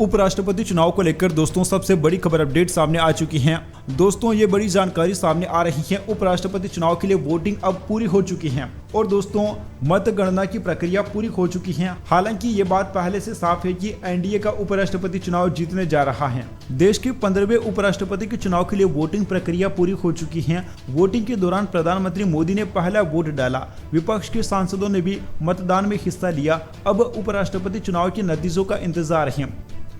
उपराष्ट्रपति चुनाव को लेकर दोस्तों सबसे बड़ी खबर अपडेट सामने आ चुकी है। दोस्तों ये बड़ी जानकारी सामने आ रही है। उपराष्ट्रपति चुनाव के लिए वोटिंग अब पूरी हो चुकी है और दोस्तों मतगणना की प्रक्रिया पूरी हो चुकी है। हालांकि ये बात पहले से साफ है कि एनडीए का उपराष्ट्रपति चुनाव जीतने जा रहा है। देश के 15वें उपराष्ट्रपति के चुनाव के लिए वोटिंग प्रक्रिया पूरी हो चुकी है। वोटिंग के दौरान प्रधानमंत्री मोदी ने पहला वोट डाला। विपक्ष के सांसदों ने भी मतदान में हिस्सा लिया। अब उपराष्ट्रपति चुनाव के नतीजों का इंतजार है।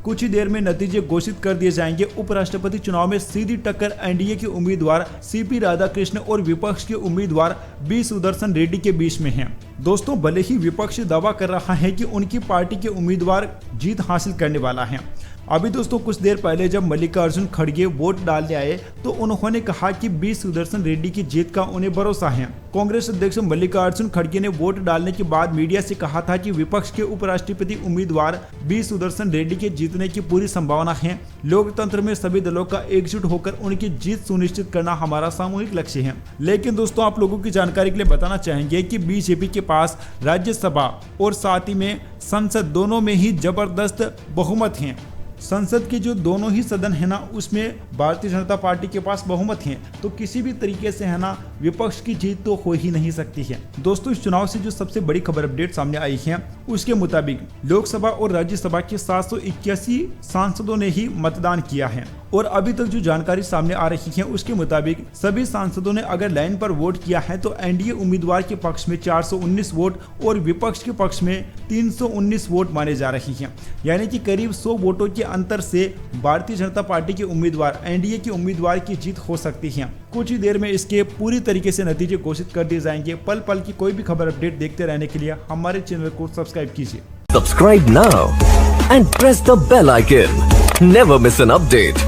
कुछ ही देर में नतीजे घोषित कर दिए जाएंगे। उपराष्ट्रपति चुनाव में सीधी टक्कर एनडीए के उम्मीदवार सीपी राधाकृष्ण और विपक्ष के उम्मीदवार बी सुदर्शन रेड्डी के बीच में है। दोस्तों भले ही विपक्ष दावा कर रहा है कि उनकी पार्टी के उम्मीदवार जीत हासिल करने वाला है। अभी दोस्तों कुछ देर पहले जब मल्लिकार्जुन खड़गे वोट डालने आए तो उन्होंने कहा कि बी सुदर्शन रेड्डी की जीत का उन्हें भरोसा है। कांग्रेस अध्यक्ष मल्लिकार्जुन खड़गे ने वोट डालने के बाद मीडिया से कहा था कि विपक्ष के उपराष्ट्रपति उम्मीदवार बी सुदर्शन रेड्डी के जीतने की पूरी संभावना है। लोकतंत्र में सभी दलों का एकजुट होकर उनकी जीत सुनिश्चित करना हमारा सामूहिक लक्ष्य है। लेकिन दोस्तों आप लोगों की जानकारी के लिए बताना चाहेंगे कि बीजेपी के पास राज्यसभा और साथ ही में संसद दोनों में ही जबरदस्त बहुमत है। संसद के जो दोनों ही सदन है ना उसमें भारतीय जनता पार्टी के पास बहुमत है, तो किसी भी तरीके से है ना विपक्ष की जीत तो हो ही नहीं सकती है। दोस्तों इस चुनाव से जो सबसे बड़ी खबर अपडेट सामने आई है उसके मुताबिक लोकसभा और राज्यसभा के 781 सांसदों ने ही मतदान किया है और अभी तक जो जानकारी सामने आ रही है उसके मुताबिक सभी सांसदों ने अगर लाइन पर वोट किया है तो एनडीए उम्मीदवार के पक्ष में 419 वोट और विपक्ष के पक्ष में 319 वोट माने जा रही हैं। यानी कि करीब 100 वोटों के अंतर से भारतीय जनता पार्टी के उम्मीदवार एनडीए के उम्मीदवार की जीत हो सकती है। कुछ ही देर में इसके पूरी तरीके से नतीजे घोषित कर दिए जाएंगे। पल पल की कोई भी खबर अपडेट देखते रहने के लिए हमारे चैनल को सब्सक्राइब कीजिए। Subscribe now and press the bell icon. Never miss an update.